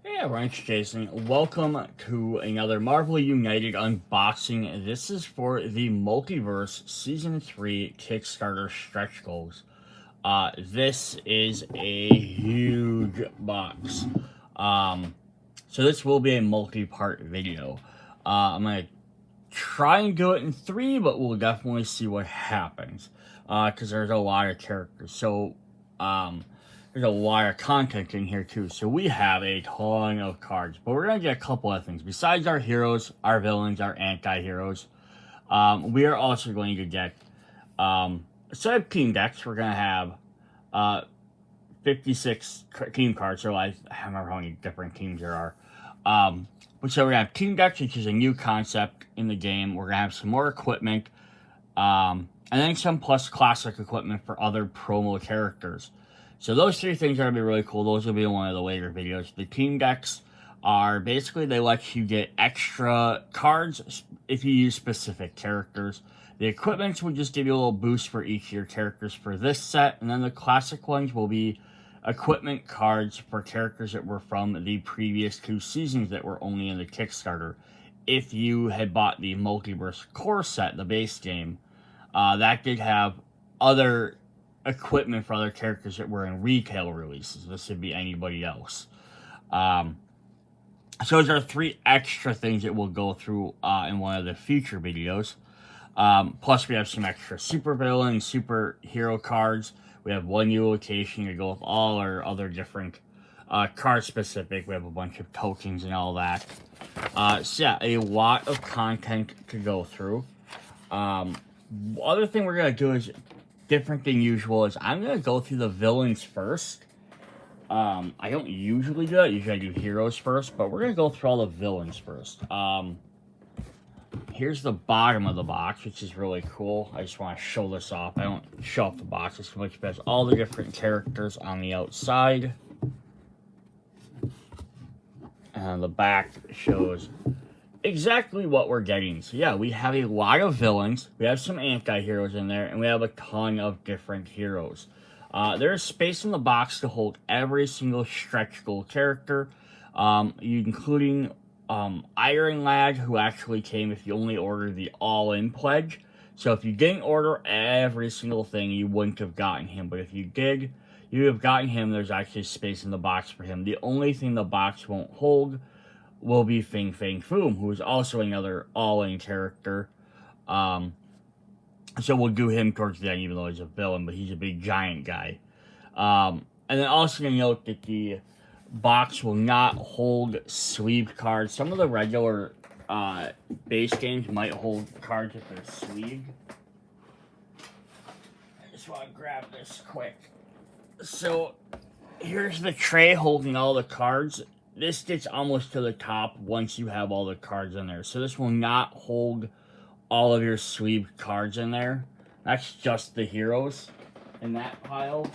Hey everyone, it's Jason. Welcome to another Marvel United unboxing. This is for the Multiverse Season 3 Kickstarter stretch goals. This is a huge box. So this will be a multi-part video. I'm going to try and do it in 3, but we'll definitely see what happens. Because there's a lot of characters. So, there's a lot of content in here too. So we have a ton of cards, but we're going to get a couple of things. Besides our heroes, our villains, our anti-heroes, we are also going to get, instead of team decks, we're going to have 56 team cards. So I don't remember how many different teams there are. But so we're going to have team decks, which is a new concept in the game. We're going to have some more equipment, and then some plus classic equipment for other promo characters. So those 3 things are going to be really cool. Those will be in one of the later videos. The team decks are basically, they let you get extra cards if you use specific characters. The equipment will just give you a little boost for each of your characters for this set. And then the classic ones will be equipment cards for characters that were from the previous 2 seasons that were only in the Kickstarter. If you had bought the Multiverse core set, the base game, that did have other equipment for other characters that were in retail releases. This would be anybody else. So those are 3 extra things that we'll go through in one of the future videos. Plus we have some extra supervillain, superhero cards. We have 1 new location to go with all our other different card specific. We have a bunch of tokens and all that. So yeah, a lot of content to go through. Other thing we're going to do is different than usual is I'm going to go through the villains first. I don't usually do that. Usually I do heroes first, but we're going to go through all the villains first. Here's the bottom of the box, which is really cool. I just want to show this off. I don't show off the box as much, but all the different characters on the outside. And the back shows exactly what we're getting. So yeah, we have a lot of villains, we have some anti-heroes in there, and we have a ton of different heroes. There's space in the box to hold every single stretch goal character, including Iron Lad, who actually came if you only ordered the all-in pledge. So if you didn't order every single thing, you wouldn't have gotten him, but if you did, you have gotten him. There's actually space in the box for him. The only thing the box won't hold will be Fing Fang Foom, who is also another all-in character. So we'll do him towards the end, even though he's a villain, but he's a big giant guy. And then also to note that the box will not hold sleeved cards. Some of the regular base games might hold cards if they're sleeved. I just want to grab this quick. So here's the tray holding all the cards. This gets almost to the top once you have all the cards in there. So this will not hold all of your sleeved cards in there. That's just the heroes in that pile.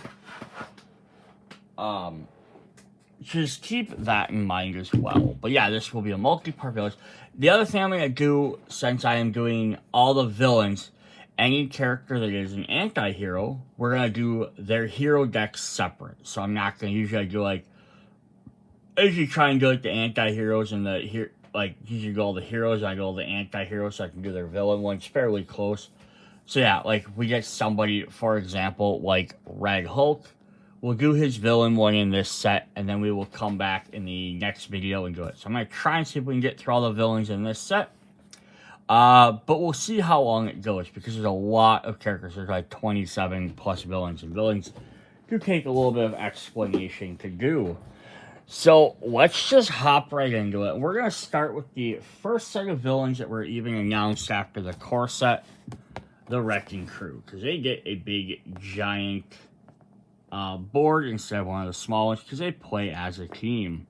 Just keep that in mind as well. But yeah, this will be a multi-part village. The other thing I'm going to do, since I am doing all the villains, any character that is an anti-hero, we're going to do their hero decks separate. So I'm not going to usually do like, I usually try and do like the anti-heroes and usually go all the heroes, I go all the anti-heroes so I can do their villain ones fairly close. So yeah, like we get somebody, for example, like Red Hulk. We'll do his villain one in this set, and then we will come back in the next video and do it. So I'm going to try and see if we can get through all the villains in this set. But we'll see how long it goes, because there's a lot of characters. There's like 27 plus villains, and villains do take a little bit of explanation to do. So let's just hop right into it. We're going to start with the first set of villains that were even announced after the core set, the Wrecking Crew, because they get a big, giant board instead of one of the small ones, because they play as a team.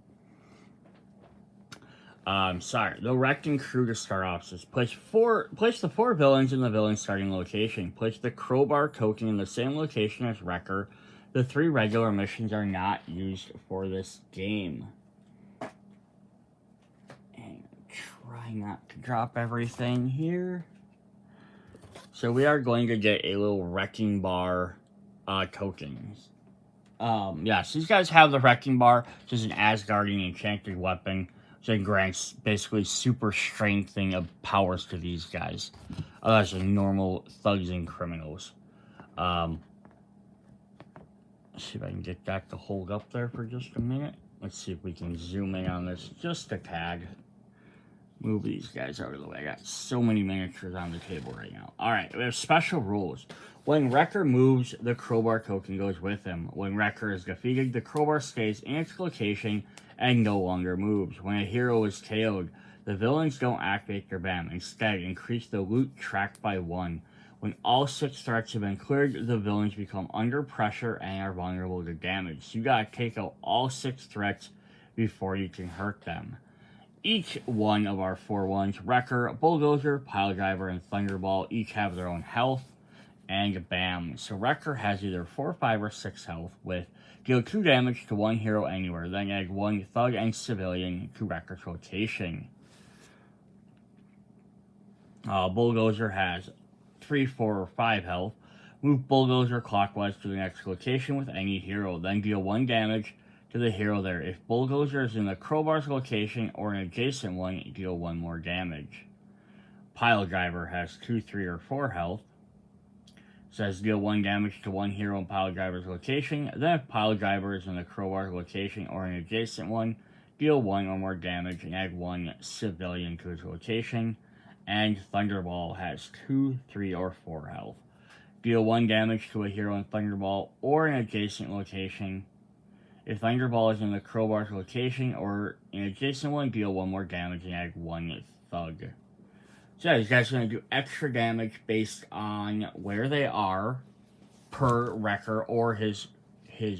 The Wrecking Crew to start off says place the 4 villains in the villain starting location. Place the crowbar token in the same location as Wrecker. The 3 regular missions are not used for this game. And try not to drop everything here. So we are going to get a little wrecking bar tokens. Yes, these guys have the Wrecking Bar, which is an Asgardian enchanted weapon, which grants basically super strength of powers to these guys. Otherwise, than normal thugs and criminals. Let's see if I can get that to hold up there for just a minute. Let's see if we can zoom in on this just a tad. Move these guys out of the way. I got so many miniatures on the table right now. Alright, we have special rules. When Wrecker moves, the crowbar token goes with him. When Wrecker is defeated, the crowbar stays in its location and no longer moves. When a hero is KO'd, the villains don't activate their BAM. Instead, increase the loot track by 1. When all 6 threats have been cleared, the villains become under pressure and are vulnerable to damage. So you gotta take out all 6 threats before you can hurt them. Each one of our 4 ones, Wrecker, Bulldozer, Piledriver, and Thunderball, each have their own health and BAM. So Wrecker has either 4, 5, or 6 health with deal 2 damage to 1 hero anywhere, then add 1 thug and civilian to Wrecker's rotation. Bulldozer has 3, 4, or 5 health. Move Bulldozer clockwise to the next location with any hero, then deal 1 damage to the hero there. If Bulldozer is in the crowbar's location or an adjacent one, deal 1 more damage. Piledriver has 2, 3, or 4 health. Says deal 1 damage to 1 hero in Piledriver's location. Then if Piledriver is in the crowbar's location or an adjacent one, deal 1 or more damage and add 1 civilian to his rotation. And Thunderball has 2, 3, or 4 health. Deal 1 damage to a hero in Thunderball or an adjacent location. If Thunderball is in the crowbar's location or an adjacent one, deal 1 more damage and add 1 thug. So yeah, these guys are going to do extra damage based on where they are per Wrecker or his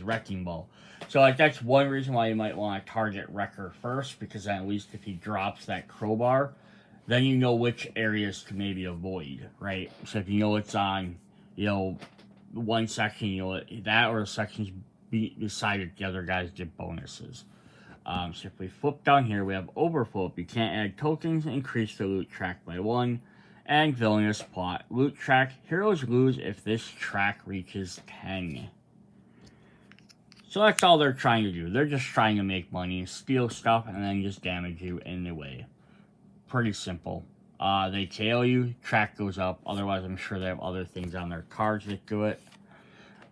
Wrecking Ball. So like that's one reason why you might want to target Wrecker first, because then at least if he drops that crowbar, then you know which areas to maybe avoid, right? So if you know it's on, one section, that or sections decided the other guys get bonuses. So if we flip down here, we have overflip. You can't add tokens, increase the loot track by 1, and villainous plot. Loot track, heroes lose if this track reaches 10. So that's all they're trying to do. They're just trying to make money, steal stuff, and then just damage you in the way. Pretty simple. They KO you, track goes up. Otherwise, I'm sure they have other things on their cards that do it.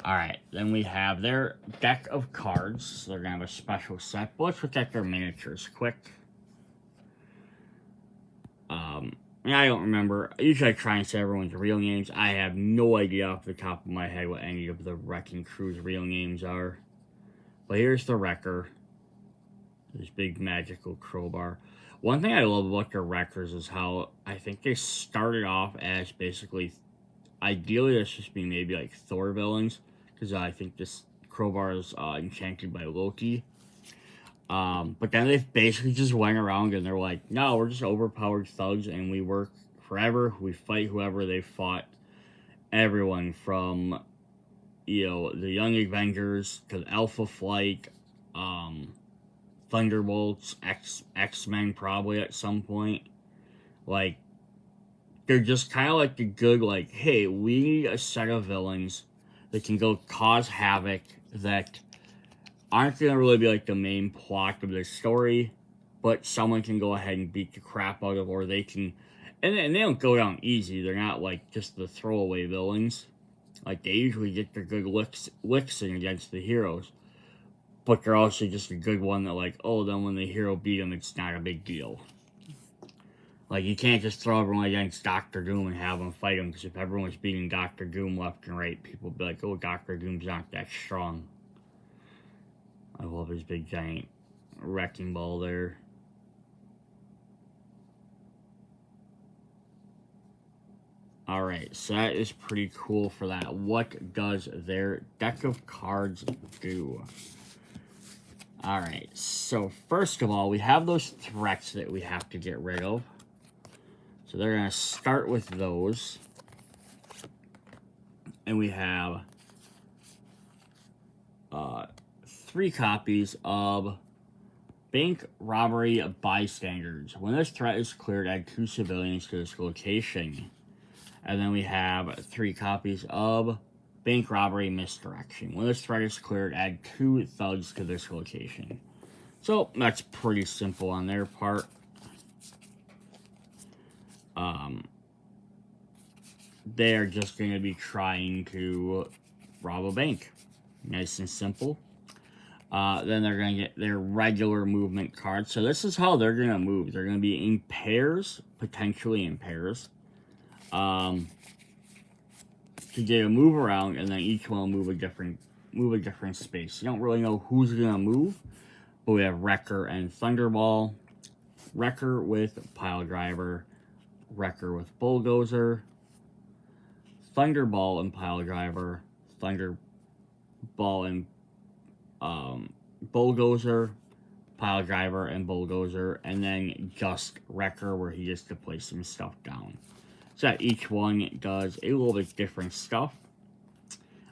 Alright, then we have their deck of cards. So they're going to have a special set. But let's look at their miniatures quick. I don't remember. Usually I try and say everyone's real names. I have no idea off the top of my head what any of the Wrecking Crew's real names are. But here's the Wrecker. This big magical crowbar. One thing I love about their Wreckers is how I think they started off as basically, ideally this just be maybe like Thor villains, because I think this crowbar is enchanted by Loki. But then they basically just went around and they're like, no, we're just overpowered thugs and we work forever. We fight whoever they fought. Everyone from, the Young Avengers to Alpha Flight, Thunderbolts, X-Men probably at some point. Like, they're just kind of like the good, like, hey, we need a set of villains that can go cause havoc, that aren't going to really be like the main plot of the story, but someone can go ahead and beat the crap out of, or they can, and they don't go down easy. They're not like just the throwaway villains. Like, they usually get their good licks in against the heroes. But they're also just a good one that, like, oh, then when the hero beat them, it's not a big deal. Like, you can't just throw everyone against Doctor Doom and have them fight him, because if everyone's beating Doctor Doom left and right, people will be like, oh, Doctor Doom's not that strong. I love his big giant wrecking ball there. Alright, so that is pretty cool for that. What does their deck of cards do? Alright, so first of all, we have those threats that we have to get rid of. So they're going to start with those. And we have 3 copies of Bank Robbery Bystanders. When this threat is cleared, add 2 civilians to this location. And then we have 3 copies of bank robbery misdirection. When this threat is cleared, add 2 thugs to this location. So that's pretty simple on their part. They are just going to be trying to rob a bank. Nice and simple. Then they're going to get their regular movement cards. So this is how they're going to move. They're going to be in pairs, potentially in pairs. To get a move around, and then each one will move a different space. You don't really know who's going to move, but we have Wrecker and Thunderball. Wrecker with Pile Driver. Wrecker with Bulldozer. Thunderball and Pile Driver. Thunderball and Bulldozer, Pile Driver, and Bulldozer, and then just Wrecker, where he gets to place some stuff down. So that each one does a little bit different stuff.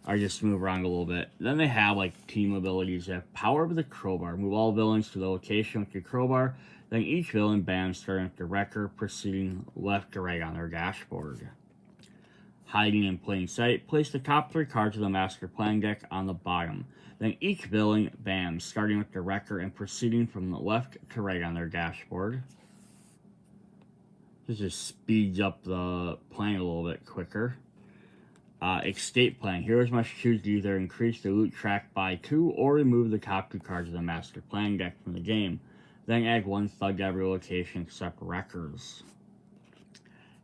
I just move around a little bit. Then they have like team abilities. They have Power of the Crowbar. Move all villains to the location with your crowbar. Then each villain, bam, starting with the Wrecker, proceeding left to right on their dashboard. Hiding in plain sight. Place the top 3 cards of the master plan deck on the bottom. Then each villain, bam, starting with the Wrecker and proceeding from the left to right on their dashboard. This just speeds up the plan a little bit quicker. Escape plan. Heroes must choose to either increase the loot track by 2 or remove the top 2 cards of the master plan deck from the game. Then add 1 thug to every location except Wreckers.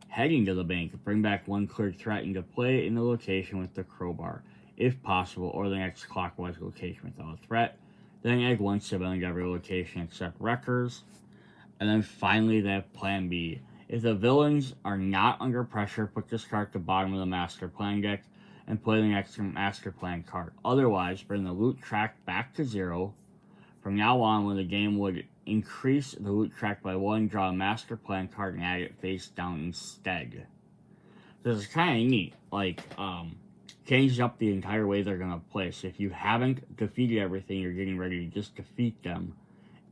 Heading to the bank. Bring back 1 cleared threat into play in the location with the crowbar, if possible, or the next clockwise location without a threat. Then add 1 civilian to every location except Wreckers. And then finally they have plan B. If the villains are not under pressure, put this card at the bottom of the master plan deck and play the next master plan card. Otherwise, bring the loot track back to 0. From now on, when the game would increase the loot track by 1, draw a master plan card and add it face down instead. This is kind of neat. Like, changes up the entire way they're going to play. So if you haven't defeated everything, you're getting ready to just defeat them.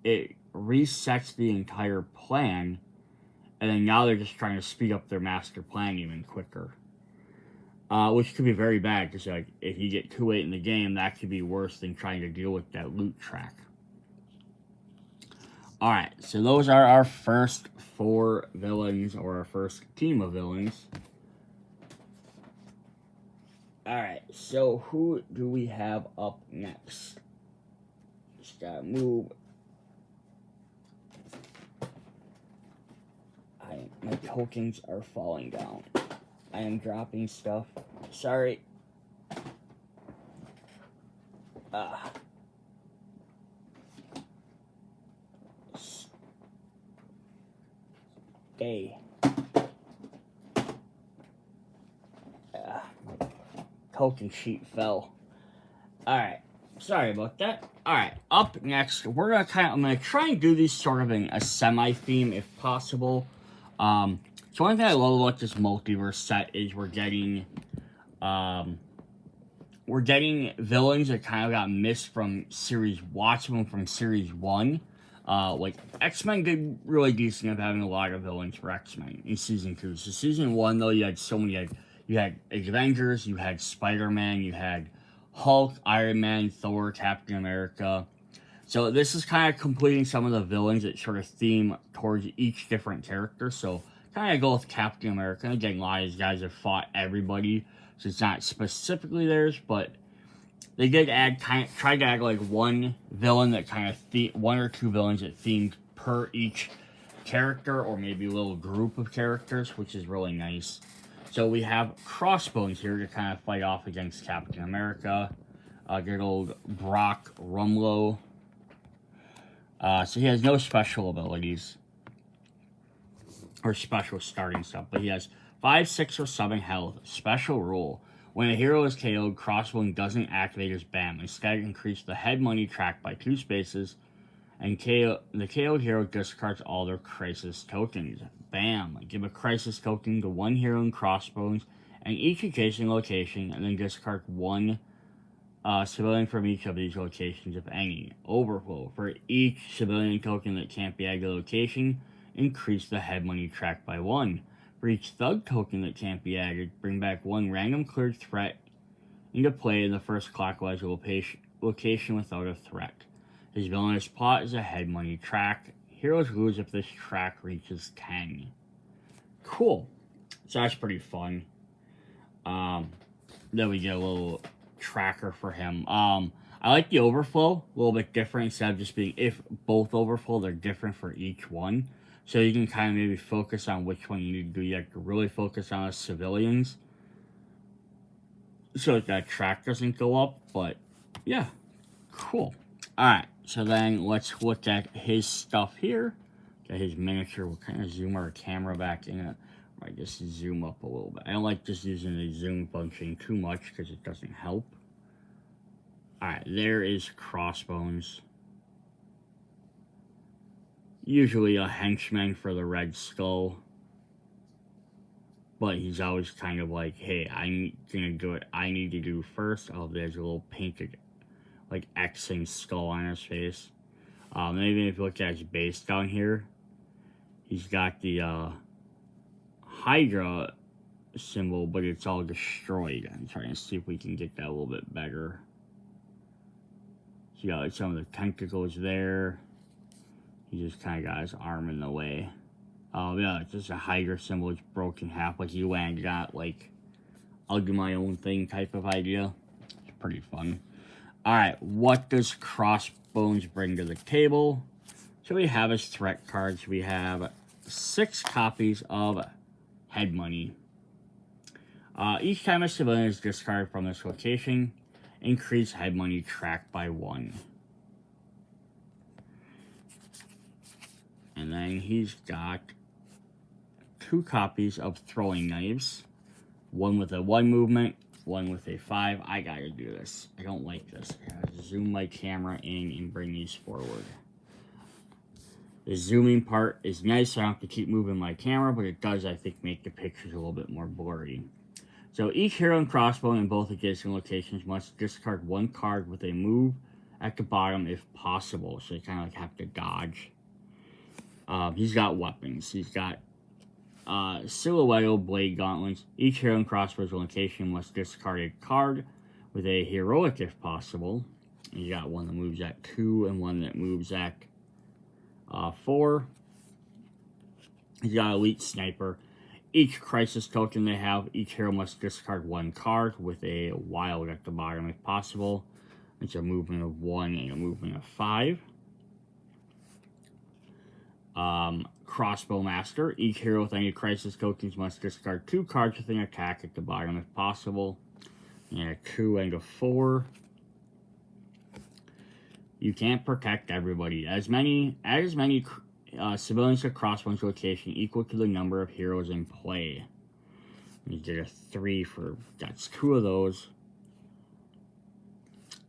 It resets the entire plan, and then now they're just trying to speed up their master plan even quicker. Which could be very bad, because like, if you get too late in the game, that could be worse than trying to deal with that loot track. Alright, so those are our first 4 villains, or our first team of villains. Alright, so who do we have up next? Just gotta move. My tokens are falling down. I am dropping stuff. Sorry. Stay. My token sheet fell. Alright. Sorry about that. Alright, up next, I'm gonna try and do these sort of in a semi-theme if possible. So one thing I love about this multiverse set is we're getting villains that kind of got missed from Series Watchmen from Series 1. Like, X-Men did really decent of having a lot of villains for X-Men in Season 2. So Season 1, though, you had so many, you had Avengers, you had Spider-Man, you had Hulk, Iron Man, Thor, Captain America. So this is kind of completing some of the villains that sort of theme towards each different character. So kind of go with Captain America. Again, a lot of these guys have fought everybody, so it's not specifically theirs, but they did tried to add like one villain that kind of one or two villains that themed per each character, or maybe a little group of characters, which is really nice. So we have Crossbones here to kind of fight off against Captain America. Good old Brock Rumlow. So he has no special abilities or special starting stuff, but he has 5, 6, or 7 health. Special rule: when a hero is KO'd, Crossbone doesn't activate his BAM. Instead, increase the head money track by 2 spaces, and the KO'd hero discards all their crisis tokens. BAM! Give a crisis token to one hero in Crossbones and each adjacent location, and then discard one civilian from each of these locations, if any. Overflow: for each civilian token that can't be added to the location, increase the head money track by 1. For each thug token that can't be added, bring back 1 random cleared threat into play in the first clockwise location without a threat. His villainous plot is a head money track. Heroes lose if this track reaches 10. Cool. So that's pretty fun. Then we get a little tracker for him. I like the overflow, a little bit different instead of just being, if both overflow, they're different for each one. So you can kind of maybe focus on which one you need to do. You have to really focus on the civilians so that track doesn't go up. But yeah, cool. Alright, so then let's look at his stuff here. Got his miniature. We'll kind of zoom our camera back in it. I just zoom up a little bit. I don't like just using the zoom function too much because it doesn't help. Alright, there is Crossbones. Usually a henchman for the Red Skull. But he's always kind of like, hey, I'm gonna do it. I need to do first. Oh, there's a little painted, like, Xing skull on his face. Maybe if you look at his base down here, he's got the Hydra symbol, but it's all destroyed. I'm trying to see if we can get that a little bit better. So you got like some of the tentacles there. He just kind of got his arm in the way. Oh yeah, it's just a Hydra symbol. It's broken in half, like you landed at like, I'll do my own thing type of idea. It's pretty fun. Alright, what does Crossbones bring to the table? So we have his threat cards. We have 6 copies of Head Money. Each time a civilian is discarded from this location, increase Head Money track by 1. And then he's got 2 copies of Throwing Knives. One with a 1 movement, one with a 5. I gotta do this. I don't like this. I gotta zoom my camera in and bring these forward. The zooming part is nice. I don't have to keep moving my camera, but it does, I think, make the pictures a little bit more blurry. So each hero and crossbow in both adjacent locations must discard 1 card with a move at the bottom if possible. So you kind of like have to dodge. He's got weapons. He's got silhouette blade gauntlets. Each hero and crossbow's location must discard a card with a heroic if possible. You got one that moves at 2 and one that moves at 4. He's got Elite Sniper. Each crisis token they have, each hero must discard 1 card with a wild at the bottom if possible. It's a movement of 1 and a movement of 5. Crossbow Master. Each hero with any crisis tokens must discard 2 cards with an attack at the bottom if possible. And a 2 and a 4. You can't protect everybody. As many civilians at Crossbones location equal to the number of heroes in play. You get a 3 for, that's 2 of those.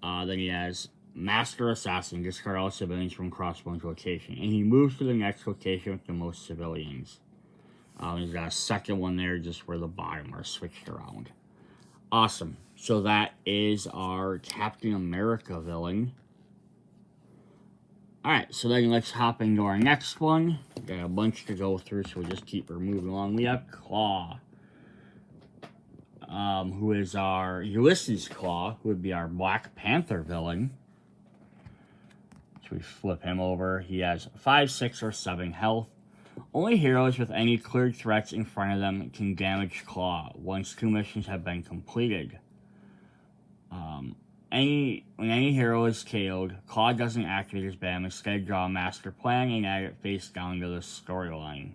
Then he has Master Assassin, discard all civilians from Crossbones location. And he moves to the next location with the most civilians. He's got a second one there just where the bottom are switched around. Awesome. So that is our Captain America villain. Alright, so then let's hop into our next one. Got a bunch to go through, so we'll just keep moving along. We have Claw. Who is our Ulysses Claw, who would be our Black Panther villain. So we flip him over. He has 5, 6, or 7 health. Only heroes with any cleared threats in front of them can damage Claw once 2 missions have been completed. When any hero is KO'd, Claw doesn't activate his BAM. Instead, draw a master plan and add it face down to the storyline.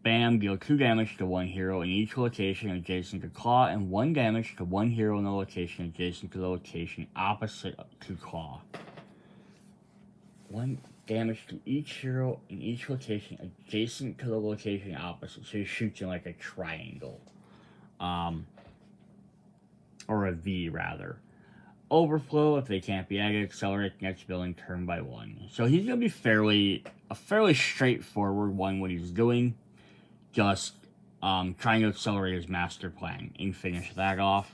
BAM, deal 2 damage to 1 hero in each location adjacent to Claw, and 1 damage to 1 hero in the location adjacent to the location opposite to Claw. 1 damage to each hero in each location adjacent to the location opposite. So he shoots in like a triangle. Or a V, rather. Overflow, if they can't be added, accelerate next building turn by 1. So he's going to be a fairly straightforward one, what he's doing. Just trying to accelerate his master plan and finish that off.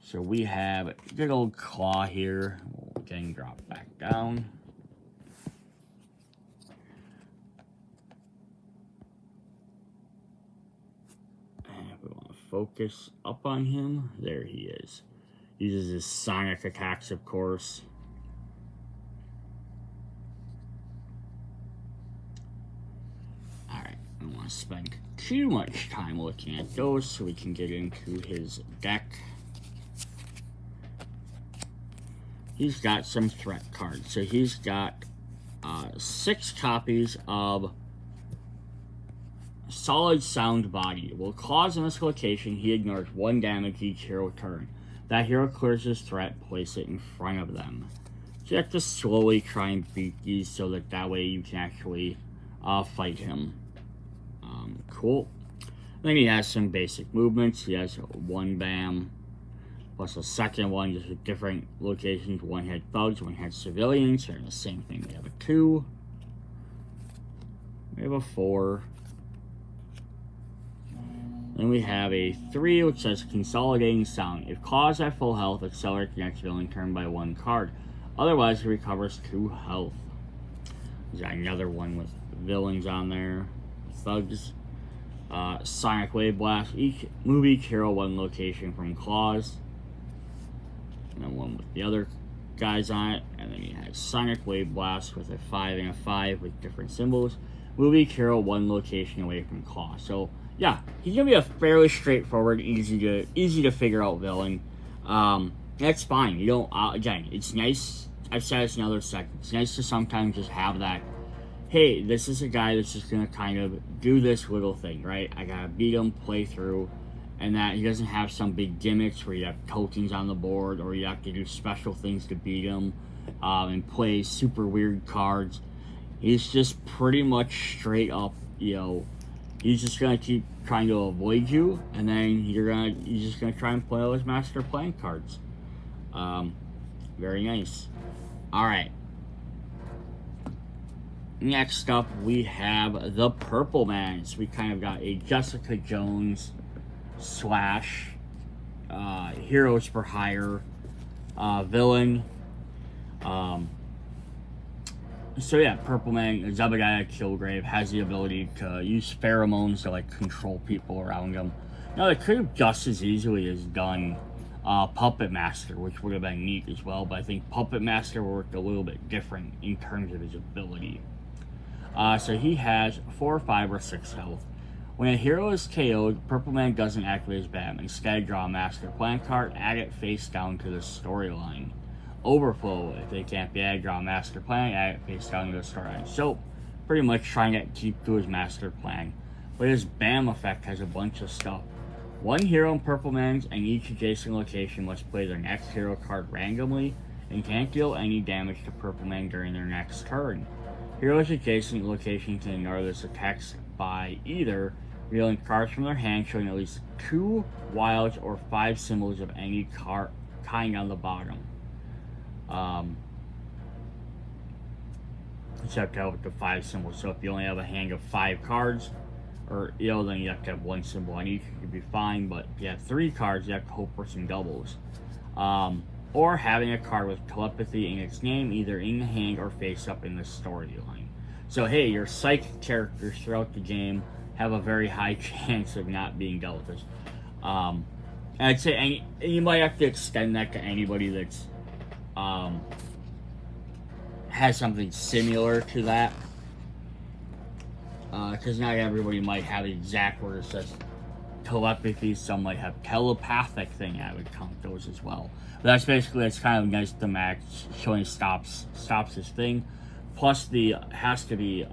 So we have good old Claw here. We'll again drop back down. And if we want to focus up on him. There he is. Uses his sonic attacks, of course. Alright, I don't want to spend too much time looking at those, so we can get into his deck. He's got some threat cards. So he's got 6 copies of Solid Sound Body. Will cause in this location, he ignores 1 damage each hero turn. That hero clears his threat, place it in front of them. So you have to slowly try and beat these so that way you can actually fight him. Cool. Then he has some basic movements. He has 1 BAM, plus a second one, just with different locations. 1 had thugs, 1 had civilians. They're the same thing. We have a 2. We have a 4. Then we have a 3, which says Consolidating Sound. If caused at full health, accelerate the next villain turn by 1 card. Otherwise, he recovers 2 health. There's got another one with villains on there. Thugs. Sonic Wave Blast. Move each hero 1 location from claws. And then 1 with the other guys on it. And then you have Sonic Wave Blast with a 5 and a 5 with different symbols. Move each hero 1 location away from claws. So yeah, he's gonna be a fairly straightforward, easy to figure out villain. That's fine. You don't. Again, it's nice. I've said this in other sections. It's nice to sometimes just have that. Hey, this is a guy that's just gonna kind of do this little thing, right? I gotta beat him, play through, and that he doesn't have some big gimmicks where you have tokens on the board or you have to do special things to beat him, and play super weird cards. He's just pretty much straight up, he's just gonna keep trying to avoid you, and then he's just gonna try and play all his master plan cards. Very nice. Alright. Next up, we have the Purple Man. So we kind of got a Jessica Jones / Heroes for Hire villain. So yeah, Purple Man, Zebediah Killgrave, has the ability to use pheromones to control people around him. Now they could have just as easily as done Puppet Master, which would have been neat as well, but I think Puppet Master worked a little bit different in terms of his ability. So he has 4, 5, or 6 health. When a hero is KO'd, Purple Man doesn't activate his BAM. Instead, draw a Master Plan card, add it face down to the storyline. Overflow, if they can't be added, draw a Master Plan, add it face down to the storyline. So, pretty much trying to keep to his Master Plan. But his BAM effect has a bunch of stuff. 1 hero in Purple Man's and each adjacent location must play their next hero card randomly and can't deal any damage to Purple Man during their next turn. Heroes adjacent locations can ignore this attacks by either revealing cards from their hand showing at least 2 wilds or 5 symbols of any kind on the bottom. Except to help with the 5 symbols. So if you only have a hand of 5 cards, or then you have to have 1 symbol on each, you'd be fine. But if you have 3 cards, you have to hope for some doubles. Or having a card with telepathy in its name, either in the hand or face up in the storyline. So hey, your psychic characters throughout the game have a very high chance of not being dealt with. I'd say you might have to extend that to anybody that's has something similar to that, because not everybody might have the exact word that says telepathy. Some might have telepathic thing. I would count those as well. But that's kind of nice to match, showing stops his thing. Plus, has to be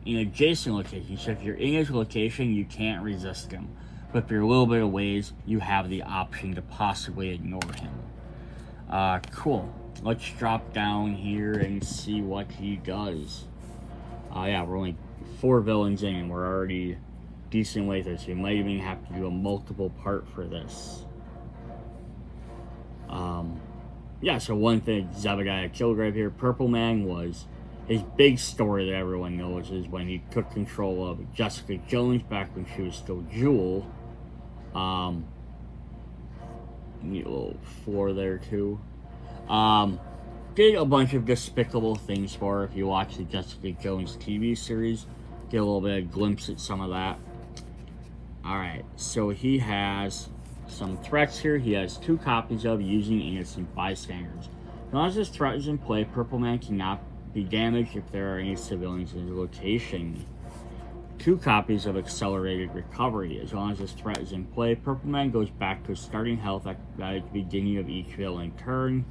in adjacent locations. So if you're in his location, you can't resist him. But if you're a little bit away, you have the option to possibly ignore him. Cool. Let's drop down here and see what he does. Yeah, we're only 4 villains in, and we're already decent way through, so we might even have to do a multiple part for this. Yeah, so one thing, Zebediah Killgrave here, Purple Man was his big story that everyone knows is when he took control of Jessica Jones back when she was still Jewel. Neat little 4 there too. Did a bunch of despicable things for her. If you watch the Jessica Jones TV series, get a little bit of glimpse at some of that. Alright, so he has some threats here. He has 2 copies of using innocent bystanders. As long as this threat is in play, Purple Man cannot be damaged if there are any civilians in his location. 2 copies of accelerated recovery. As long as this threat is in play, Purple Man goes back to his starting health at the beginning of each villain turn.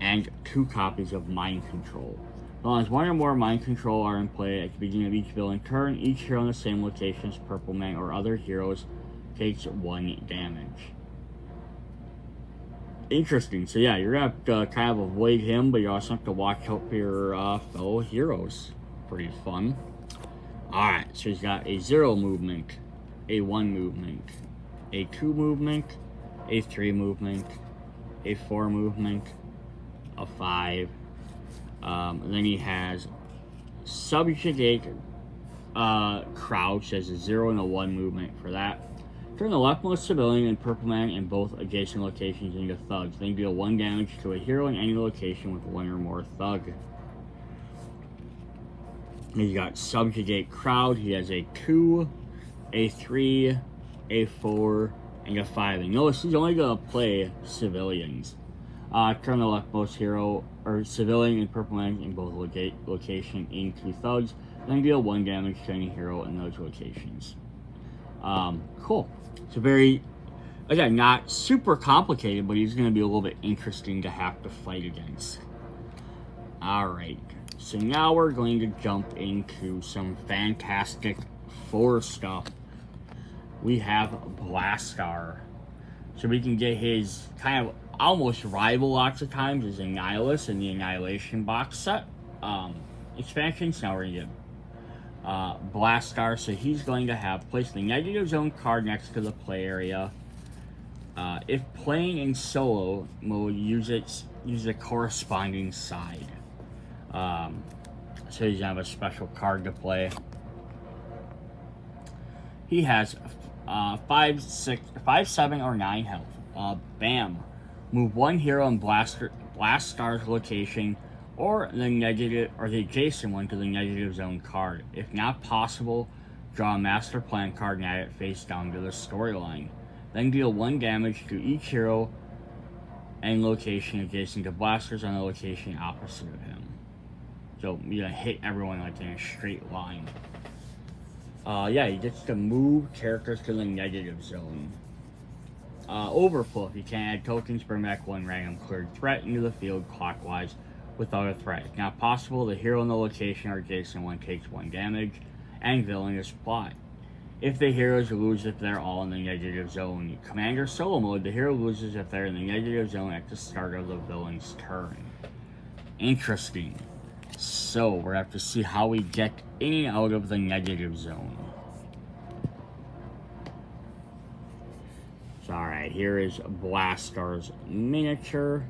And 2 copies of mind control. As long as 1 or more mind control are in play at the beginning of each villain turn, each hero in the same location as Purple Man or other heroes takes 1 damage. Interesting. So yeah, you're going to have to kind of avoid him, but you also have to watch out for your fellow heroes. Pretty fun. Alright, so he's got a 0 movement, a 1 movement, a 2 movement, a 3 movement, a 4 movement, a 5. Then he has subjugate crouch as a 0 and a 1 movement for that. Turn the leftmost civilian and Purple Man in both adjacent locations into thugs. Then deal 1 damage to a hero in any location with 1 or more thug. He's got subjugate crowd. He has a 2, a 3, a 4, and a 5. And notice he's only going to play civilians. Turn the leftmost hero or civilian and Purple Man in both location into thugs. Then deal 1 damage to any hero in those locations. Cool. So very, again, not super complicated, but he's going to be a little bit interesting to have to fight against. Alright. So now we're going to jump into some Fantastic Four stuff. We have Blastar. So we can get his kind of almost rival lots of times is Annihilus in the Annihilation box set. Expansions, now we're going to get Blastar. So he's going to have place the negative zone card next to the play area. If playing in solo mode, use the corresponding side. So he's gonna have a special card to play. He has 5, 7, or 9 health. Bam. Move 1 hero in Blastar's location or the adjacent one to the negative zone card. If not possible, draw a master plan card and add it face down to the storyline. Then deal 1 damage to each hero and location adjacent to Blasters on the location opposite of him. So you're gonna hit everyone like in a straight line. Yeah, he gets to move characters to the negative zone. Overflow. If you can't add tokens, bring back 1 random cleared threat into the field clockwise without a threat. If not possible, the hero in the location or adjacent one takes 1 damage, and villain is plot. If the heroes lose if they're all in the negative zone. Commander solo mode, the hero loses if they're in the negative zone at the start of the villain's turn. Interesting. So, we're going to have to see how we get in and out of the negative zone. So, alright, here is Blastar's miniature.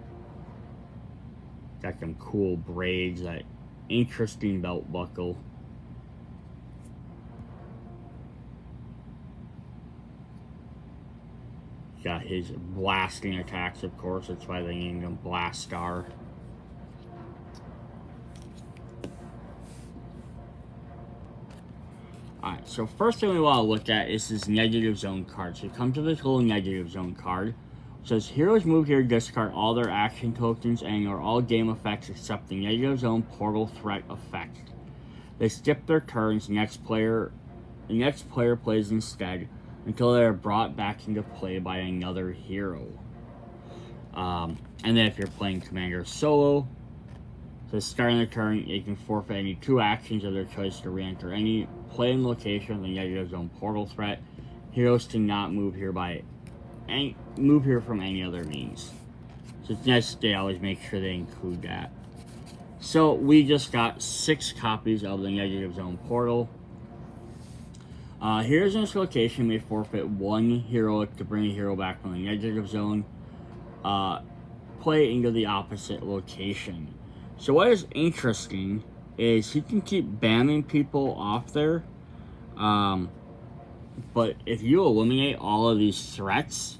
Got some cool braids, that interesting belt buckle. Got his blasting attacks, of course, that's why they named him Blastar. Alright, so first thing we want to look at is this negative zone card. So you come to this little negative zone card. It says, heroes move here, discard all their action tokens and or all game effects except the negative zone portal threat effect. They skip their turns, the next player plays instead until they are brought back into play by another hero. And then if you're playing Commander solo, so starting the turn, you can forfeit any 2 actions of their choice to re-enter any play-in location of the negative zone portal threat. Heroes cannot move here from any other means. So it's nice they always make sure they include that. So we just got 6 copies of the negative zone portal. Heroes in this location may forfeit 1 hero to bring a hero back from the negative zone. Play into the opposite location. So what is interesting is he can keep banning people off there. But if you eliminate all of these threats,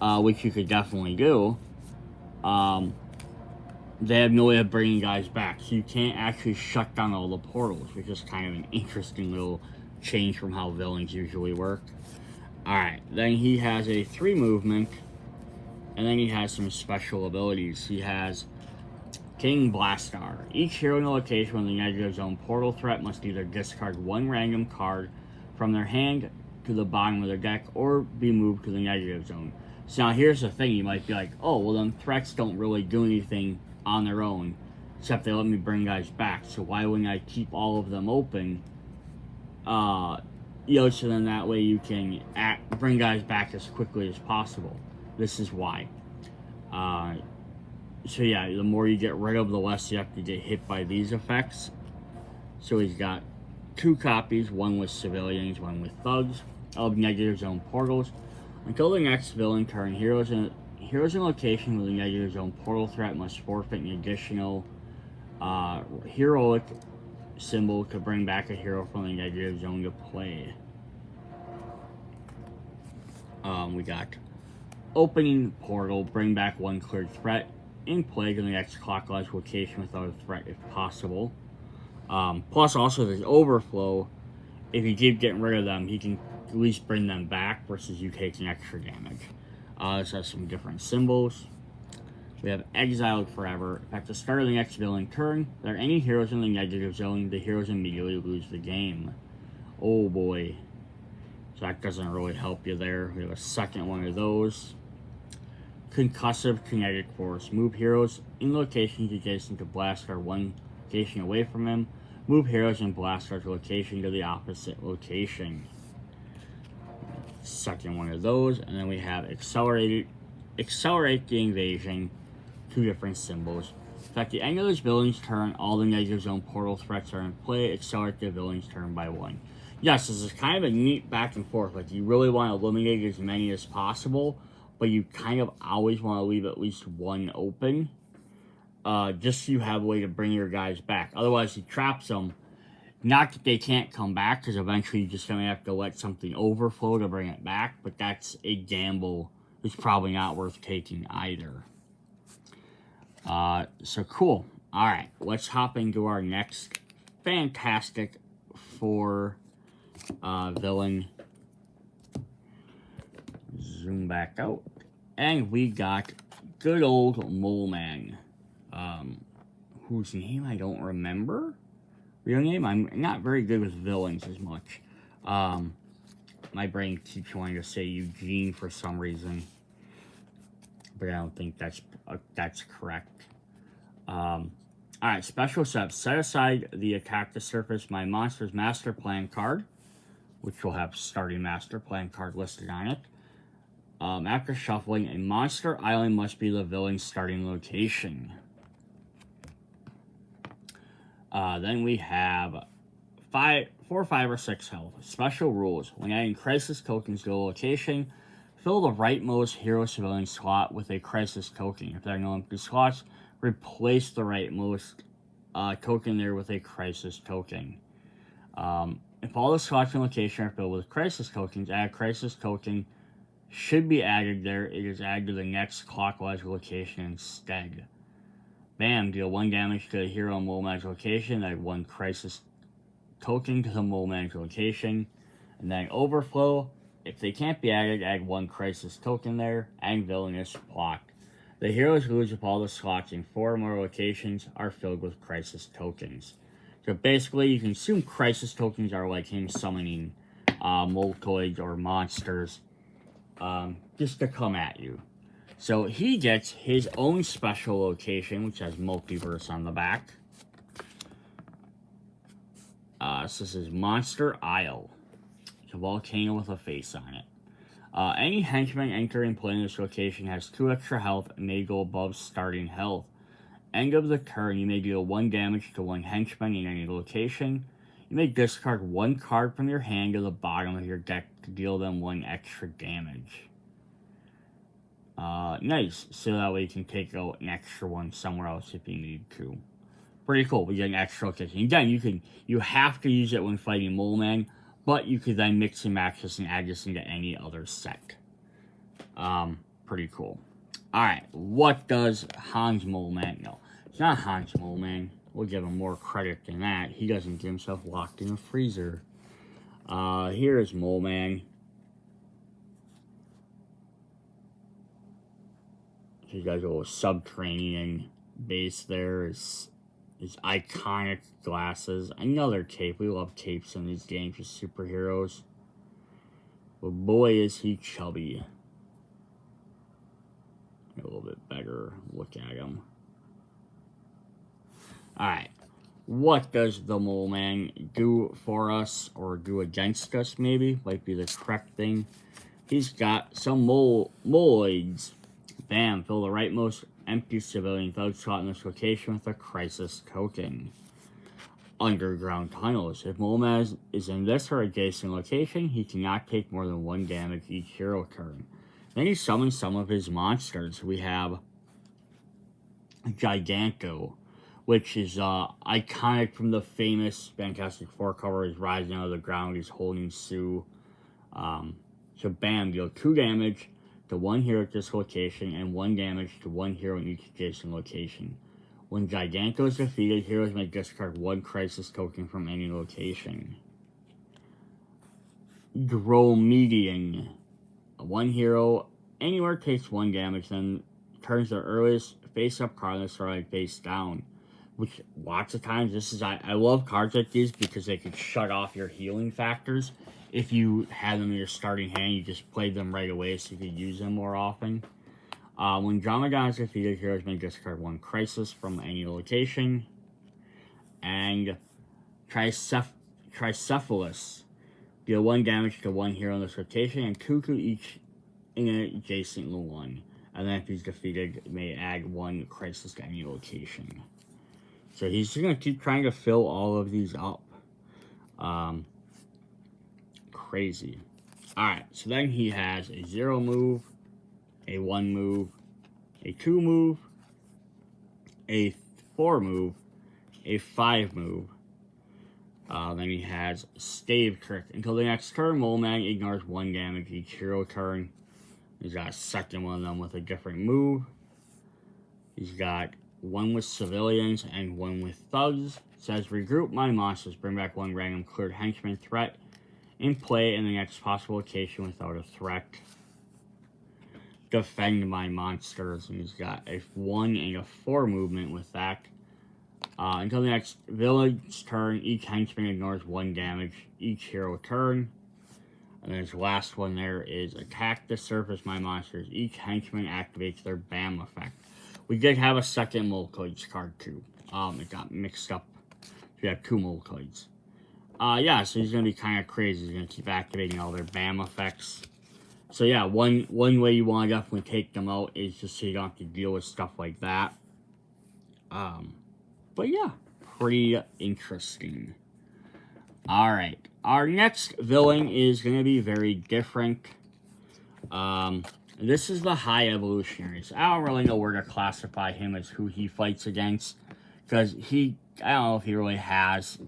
which you could definitely do, they have no way of bringing guys back. So you can't actually shut down all the portals, which is kind of an interesting little change from how villains usually work. Alright, then he has a 3 movement, and then he has some special abilities. He has King Blastar. Each hero in a location with a negative zone portal threat must either discard 1 random card from their hand to the bottom of their deck or be moved to the negative zone. So now here's the thing, you might be like, oh, well then threats don't really do anything on their own, except they let me bring guys back, so why wouldn't I keep all of them open? So then that way you can bring guys back as quickly as possible. This is why. So yeah, the more you get rid of, the less you have to get hit by these effects. So he's got 2 copies, one with civilians, one with thugs, of negative zone portals. Until the next villain turn, heroes in location with a negative zone portal threat must forfeit an additional heroic symbol to bring back a hero from the negative zone to play. We got opening portal, bring back 1 cleared threat in play to the next clockwise location without a threat if possible. Plus also there's overflow. If you keep getting rid of them, he can at least bring them back versus you taking extra damage. This has some different symbols. We have Exiled Forever. At the start of the next villain turn, if there are any heroes in the negative zone, the heroes immediately lose the game. Oh boy. So that doesn't really help you there. We have a second one of those. Concussive Kinetic Force. Move heroes in locations adjacent to Blastar 1 location away from him. Move heroes in Blastar's location to the opposite location. Second one of those. And then we have Accelerate the Invasion. 2 different symbols. At the end of this villain's turn, all the negative zone portal threats are in play. Accelerate the villain's turn by 1. Yes, this is kind of a neat back and forth. Like, you really want to eliminate as many as possible, but you kind of always want to leave at least 1 open. Just so you have a way to bring your guys back. Otherwise, he traps them. Not that they can't come back, because eventually you're just going to have to let something overflow to bring it back, but that's a gamble that's probably not worth taking either. So cool. Alright, let's hop into our next Fantastic Four villain. Zoom back out. And we got good old Mole Man. Whose name I don't remember. Real name? I'm not very good with villains as much. My brain keeps wanting to say Eugene for some reason. But I don't think that's correct. Alright, special setup. Set aside the attack the surface my monster's master plan card, which will have starting master plan card listed on it. After shuffling, a monster island must be the villain's starting location. Then we have 4, 5, or 6 health. Special rules. When adding crisis tokens to a location, fill the rightmost hero civilian slot with a crisis token. If there are no empty slots, replace the rightmost token there with a crisis token. If all the slots in location are filled with crisis tokens, add a crisis token should be added there. It is added to the next clockwise location instead. Bam, deal 1 damage to the hero in Mole Man's location, add 1 crisis token to the Mole Man's location, and then overflow. If they can't be added, add 1 crisis token there, and villainous plot. The heroes lose if all the slots in 4 or more locations are filled with crisis tokens. So basically, you can assume crisis tokens are like him summoning Moltoids or monsters just to come at you. So he gets his own special location, which has Multiverse on the back. So this is Monster Isle. It's a volcano with a face on it. Any henchman entering play in this location has 2 extra health and may go above starting health. End of the turn, you may deal 1 damage to 1 henchman in any location. You may discard 1 card from your hand to the bottom of your deck to deal them 1 extra damage. Nice. So that way you can take out an extra one somewhere else if you need to. Pretty cool. We get an extra location. Again, you have to use it when fighting Mole Man, but you could then mix and match this and add this into any other set. Pretty cool. Alright, what does Hans Mole Man know? It's not Hans Mole Man. We'll give him more credit than that. He doesn't get himself locked in a freezer. Here is Mole Man. He's got a little subterranean base there. His iconic glasses. Another cape. We love capes in these games with superheroes. But boy, is he chubby. A little bit better look at him. Alright. What does the Mole Man do for us, or do against us, maybe? Might be the correct thing. He's got some moleoids. Bam, fill the rightmost empty civilian thug slot in this location with a crisis token. Underground tunnels. If Mole Man is in this or adjacent location, he cannot take more than 1 damage each hero turn. Then he summons some of his monsters. We have Giganto, which is iconic from the famous Fantastic Four cover. He's rising out of the ground. He's holding Sue. So bam, deal 2 damage to 1 hero at this location and 1 damage to 1 hero in each adjacent location. When Giganto is defeated, heroes may discard 1 crisis token from any location. Dromedian. 1 hero anywhere takes 1 damage, then turns their earliest face-up card on the side face down. Which, lots of times, this is... I love cards like these because they could shut off your healing factors. If you had them in your starting hand, you just played them right away so you could use them more often. When Dromedon is defeated, heroes may discard 1 crisis from any location. And Tricephalus. Deal 1 damage to 1 hero in this rotation and 2 to each in an adjacent one. And then if he's defeated, it may add 1 crisis to any location. So he's just going to keep trying to fill all of these up. Crazy. Alright, so then he has a 0 move, a 1 move, a 2 move, a 4 move, a 5 move. Then he has Stave Trick. Until the next turn, Mole Man ignores 1 damage each hero turn. He's got a second one of them with a different move. He's got 1 with civilians and 1 with thugs. It says, regroup my monsters, bring back 1 random cleared henchman threat in play in the next possible location without a threat. Defend my monsters, and he's got a 1 and a 4 movement with that. Until the next villain's turn, each henchman ignores 1 damage each hero turn. And then his last one there is attack the surface my monsters. Each henchman activates their BAM effect. We did have a second Multiverse card too. It got mixed up. We have 2 Multiverse. Yeah, so he's going to be kind of crazy. He's going to keep activating all their BAM effects. So yeah, one way you want to definitely take them out is just so you don't have to deal with stuff like that. But yeah, pretty interesting. Alright, our next villain is going to be very different. This is the High Evolutionaries. I don't really know where to classify him as who he fights against. Because I don't know if he really has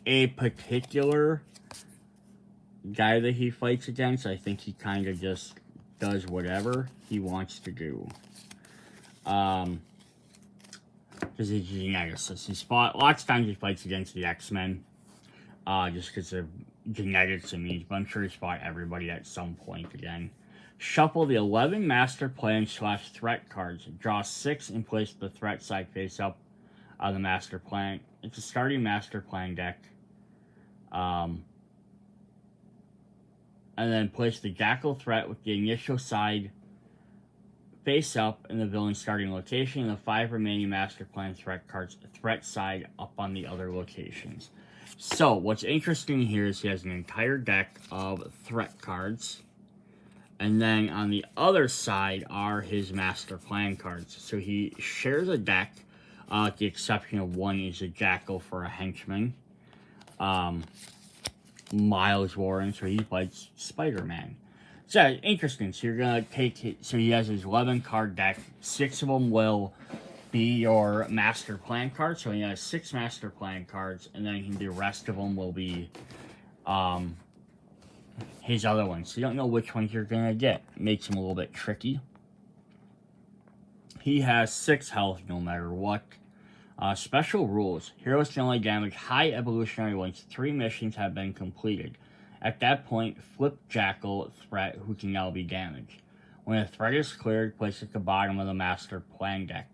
a particular guy that he fights against. I think he kind of just does whatever he wants to do. Because he's a geneticist. Lots of times he fights against the X-Men. Just because of genetics and needs. But I'm sure he's fought everybody at some point again. Shuffle the 11 master plan / threat cards. Draw 6 and place the threat side face up on the master plan. It's a starting master plan deck. And then place the Jackal threat with the initial side face up in the villain's starting location, and the 5 remaining master plan threat cards threat side up on the other locations. So what's interesting here is he has an entire deck of threat cards. And then on the other side are his master plan cards. So he shares a deck, with the exception of 1 is a Jackal for a henchman. Miles Warren, so he fights Spider-Man. So, interesting. So you're going to take it, so he has his 11 card deck. 6 of them will be your master plan cards. So he has 6 master plan cards, and then the rest of them will be, his other ones. So you don't know which ones you're going to get. It makes him a little bit tricky. He has 6 health no matter what. Special rules. Heroes can only damage high evolutionary once 3 missions have been completed. At that point, flip Jackal threat, who can now be damaged. When a threat is cleared, place it at the bottom of the master plan deck.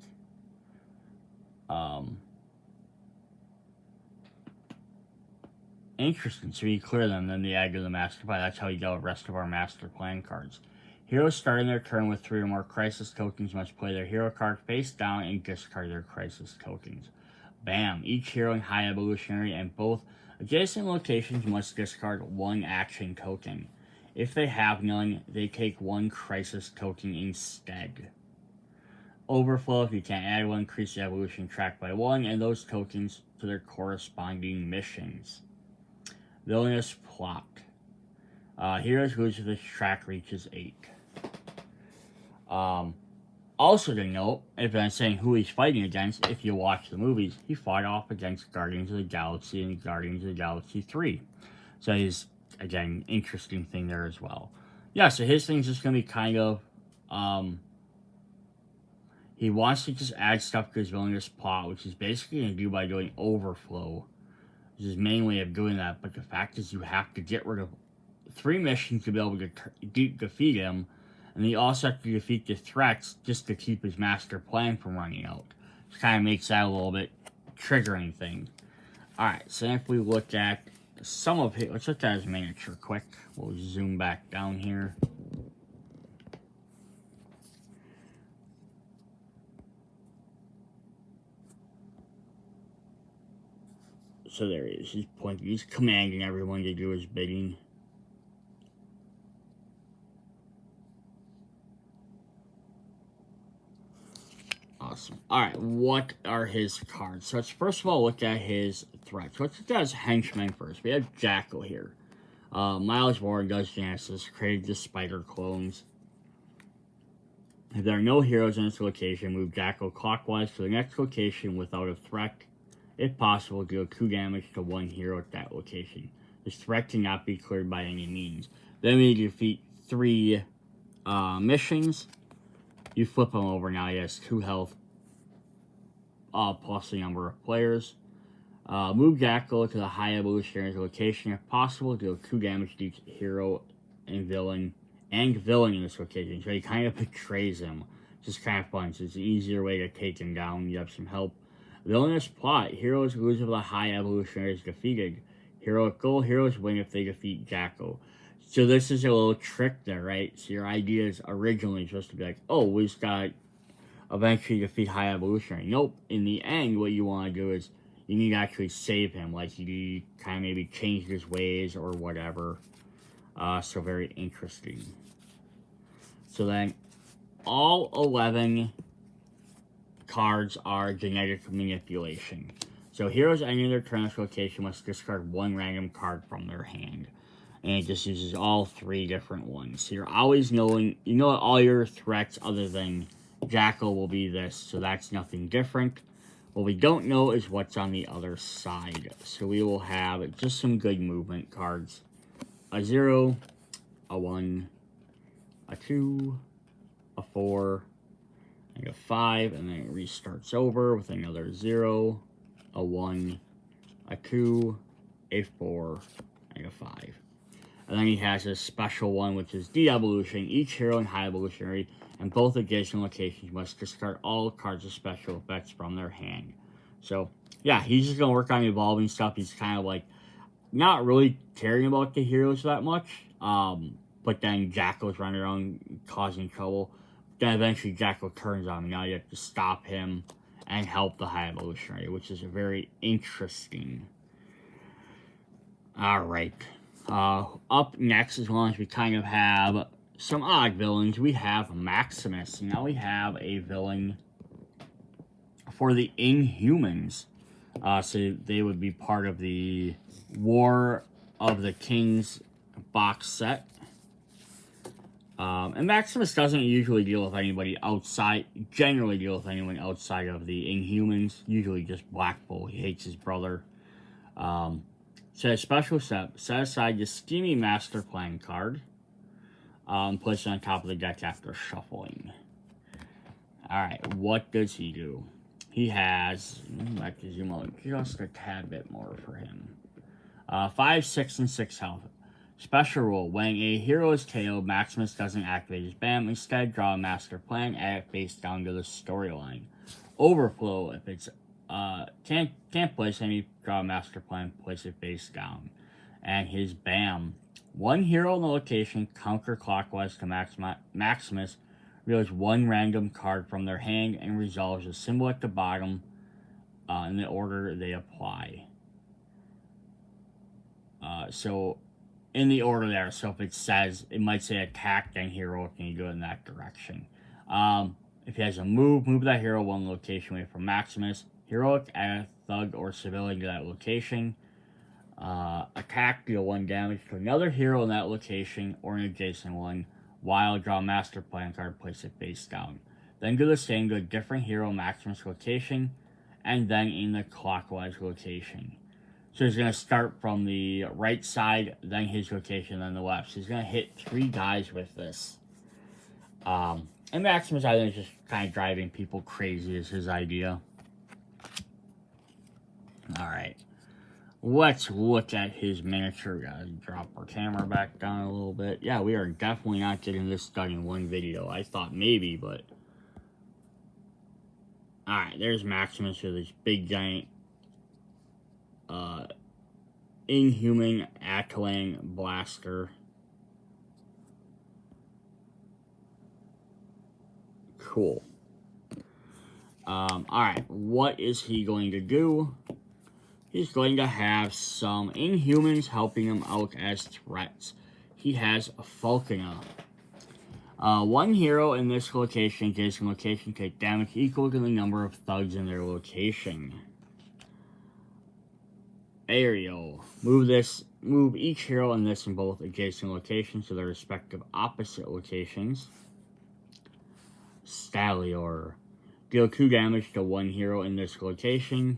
Interesting. So you clear them, then they add to the master plan. That's how you get the rest of our master plan cards. Heroes starting their turn with 3 or more crisis tokens must play their hero card face down and discard their crisis tokens. Bam! Each hero in High Evolutionary and both adjacent locations must discard 1 action token. If they have none, they take 1 crisis token instead. Overflow, if you can't add 1, increase the evolution track by 1, and those tokens to their corresponding missions. Villainous Plot. Heroes lose if this track reaches 8. Also to note, if I'm saying who he's fighting against, if you watch the movies, he fought off against Guardians of the Galaxy and Guardians of the Galaxy 3. So he's, again, interesting thing there as well. Yeah, so his thing's just going to be kind of, he wants to just add stuff to his Villainous Plot, which is basically going to do by doing Overflow. Which is his main way of doing that, but the fact is you have to get rid of 3 missions to be able to defeat him, and he also have to defeat the threats just to keep his master plan from running out. Which kind of makes that a little bit triggering thing. Alright, so if we look at some of it, let's look at his miniature quick. We'll zoom back down here. So there he is. He's pointing. He's commanding everyone to do his bidding. Awesome. Alright, what are his cards? So let's first of all look at his threats. Let's look at his henchmen first. We have Jackal here. Miles Warren does Genesis, created the spider clones. If there are no heroes in this location, move Jackal clockwise to the next location without a threat. If possible, deal 2 damage to 1 hero at that location. This threat cannot be cleared by any means. Then we defeat 3 missions. You flip him over now. He has 2 health plus the number of players. Move Jackal to the High Evolutionary location. If possible, deal 2 damage to each hero and villain in this location. So he kind of betrays him. Just kind of fun. So it's an easier way to take him down. You have some help. Villainous Plot. Heroes lose if the High Evolutionary is defeated. Heroic goal. Heroes win if they defeat Jackal. So this is a little trick there, right? So your idea is originally supposed to be like, oh, we just got to eventually defeat High Evolutionary. Nope. In the end, what you want to do is you need to actually save him. Like, you kind of maybe change his ways or whatever. So very interesting. So then, all 11 cards are genetic manipulation. So heroes entering their turn location must discard 1 random card from their hand. And it just uses all 3 different ones. So you're always knowing, you know all your threats other than Jackal will be this. So that's nothing different. What we don't know is what's on the other side. So we will have just some good movement cards. A 0, a 1, a 2, a 4, and a 5, and then it restarts over with another 0, a 1, a 2, a 4, and a 5. And then he has a special one, which is de-evolution. Each hero in High Evolutionary and both adjacent locations must discard all cards of special effects from their hand. So, yeah, he's just going to work on evolving stuff. He's kind of like not really caring about the heroes that much. But then Jackal's running around causing trouble. Then eventually Jackal turns on him. Now you have to stop him and help the High Evolutionary, which is very interesting. Alright. Up next, as long as we kind of have some odd villains, we have Maximus. Now we have a villain for the Inhumans. So they would be part of the War of the Kings box set. And Maximus doesn't usually deal with anybody outside, generally deal with anyone outside of the Inhumans. Usually just Black Bull. He hates his brother. So a special set aside the Schemy Master Plan card. Place it on top of the deck after shuffling. Alright, what does he do? He has, I have to zoom out just a tad bit more for him. 5, 6, and 6 health. Special rule: when a hero is KO'd, Maximus doesn't activate his BAM. Instead, draw a master plan, add it face down to the storyline. Overflow: if it's can't place any, draw a master plan, place it face down. And his BAM: one hero in the location counterclockwise to Maximus reveals one random card from their hand and resolves a symbol at the bottom in the order they apply. So in the order there. So if it says, it might say attack, then hero, can you go in that direction? If he has a move that hero one location away from Maximus. Heroic, add a thug or civilian to that location. Attack, deal 1 damage to another hero in that location or an adjacent one. While draw a master plan card, place it face down. Then do the same to a different hero Maximus location, and then in the clockwise location. So he's going to start from the right side, then his location, then the left. So he's going to hit 3 guys with this. And Maximus, I think, is just kind of driving people crazy is his idea. Alright. Let's look at his miniature. Gotta drop our camera back down a little bit. Yeah, we are definitely not getting this done in one video. I thought maybe, but... Alright, there's Maximus with his big giant... Inhuman Atlan blaster. Cool. Alright, what is he going to do? He's going to have some Inhumans helping him out as threats. He has a Falconer. One hero in this location, adjacent location, take damage equal to the number of thugs in their location. Aerial. Move each hero in this in both adjacent locations to their respective opposite locations. Stallior. Deal 2 damage to one hero in this location.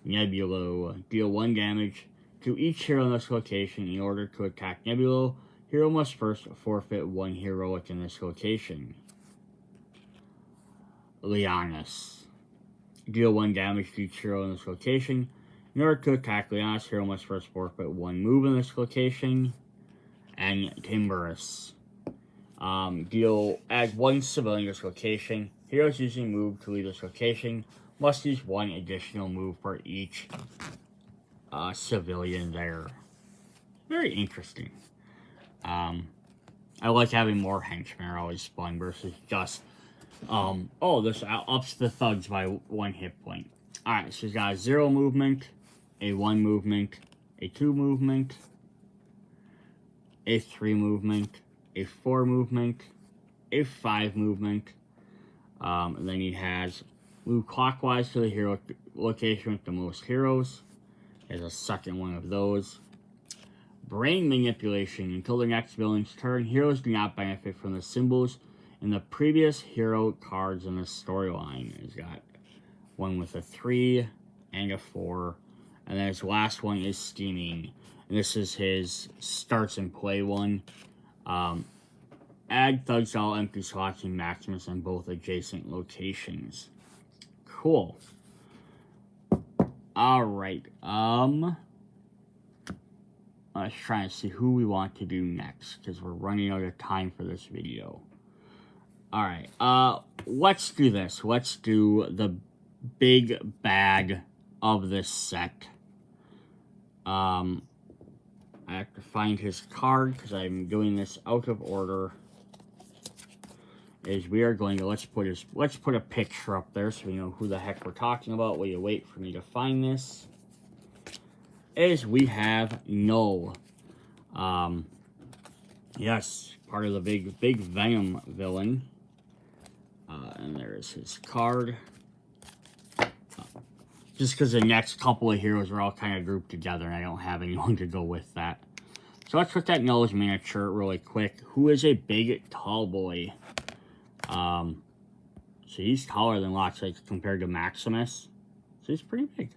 Nebulo. Deal 1 damage to each hero in this location. In order to attack Nebulo, hero must first forfeit 1 heroic in this location. Leonis. Deal 1 damage to each hero in this location. In order to attack Leonis, hero must first forfeit 1 move in this location. And Timberus. Add 1 civilian in this location. Heroes using move to leave this location must use 1 additional move for each civilian there. Very interesting. I like having more henchmen are always fun versus just, this ups the thugs by 1 hit point. Alright, so he's got a 0 movement, a 1 movement, a 2 movement, a 3 movement, a 4 movement, a 5 movement, and then he has move clockwise to the hero location with the most heroes. He has a second one of those. Brain manipulation. Until the next villain's turn, heroes do not benefit from the symbols in the previous hero cards in the storyline. He's got one with a 3 and a 4. And then his last one is scheming. And this is his starts and play one. Add thugs to all empty slots in Maximus in both adjacent locations. Cool. Alright, let's try and see who we want to do next, because we're running out of time for this video. Alright, let's do this. Let's do the big bag of this set. I have to find his card, because I'm doing this out of order. Is we are going to, let's put a picture up there so we know who the heck we're talking about while you wait for me to find this. Is we have Null. Yes, part of the big Venom villain. And there's his card. Just because the next couple of heroes are all kind of grouped together and I don't have anyone to go with that. So let's look at Null's miniature really quick. Who is a big, tall boy? So he's taller than lots, like, compared to Maximus. So he's pretty big.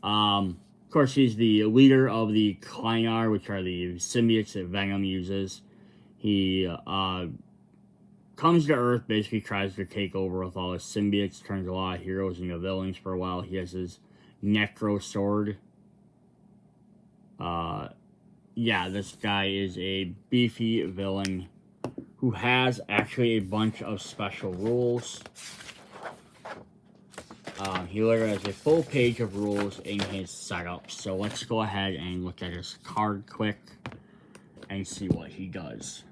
Of course, he's the leader of the Kleinar, which are the symbiotes that Venom uses. He, comes to Earth, basically tries to take over with all his symbiotes, turns a lot of heroes into villains for a while. He has his Necro Sword. yeah, this guy is a beefy villain who has actually a bunch of special rules. He literally has a full page of rules in his setup. So let's go ahead and look at his card quick and see what he does.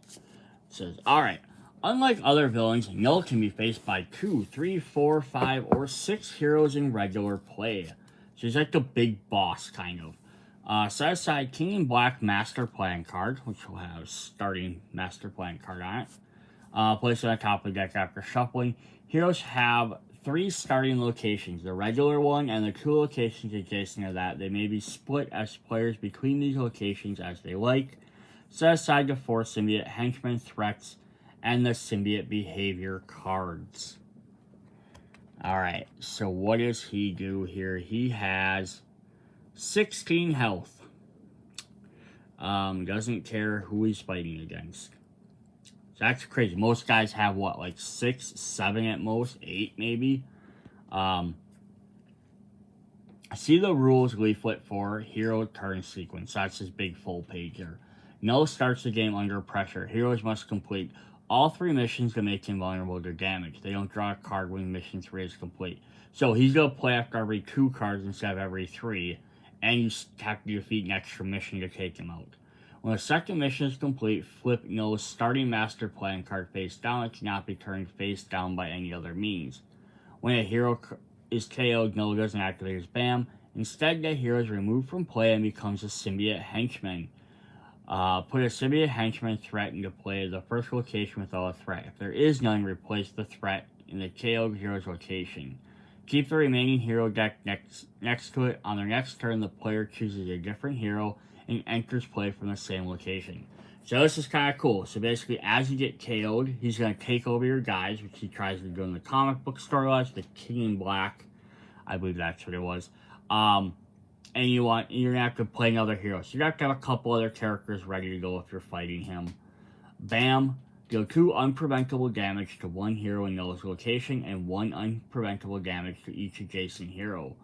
It says, alright, unlike other villains, Null can be faced by 2, 3, 4, 5, or 6 heroes in regular play. So he's like the big boss, kind of. Set aside King in Black Master Plan card, which will have starting Master Plan card on it. Place it on top of the deck after shuffling. Heroes have 3 starting locations, the regular one and the 2 locations adjacent to that. They may be split as players between these locations as they like. Set aside the 4 symbiote henchmen threats and the symbiote behavior cards. Alright, so what does he do here? He has 16 health. Doesn't care who he's fighting against. So that's crazy. Most guys have what, like 6, 7 at most, 8 maybe. See the rules leaflet for hero turn sequence. That's his big full page here. Null starts the game under pressure. Heroes must complete all 3 missions to make him vulnerable to damage. They don't draw a card when mission 3 is complete. So he's going to play after every 2 cards instead of every 3. And you have to defeat an extra mission to take him out. When the second mission is complete, flip Null's starting master plan card face down. It cannot be turned face down by any other means. When a hero is KO'd, Null doesn't activate his BAM. Instead, the hero is removed from play and becomes a symbiote henchman. Put a symbiote henchman threat into play at the first location without a threat. If there is none, replace the threat in the KO'd hero's location. Keep the remaining hero deck next to it. On their next turn, the player chooses a different hero and enters play from the same location. So this is kind of cool. So basically, as you get KO'd, he's going to take over your guys, which he tries to do in the comic book storylines, the King in Black. I believe that's what it was. And you're gonna have to play another hero. So you have to have a couple other characters ready to go if you're fighting him. Bam. Deal 2 unpreventable damage to 1 hero in Null's location and 1 unpreventable damage to each adjacent hero.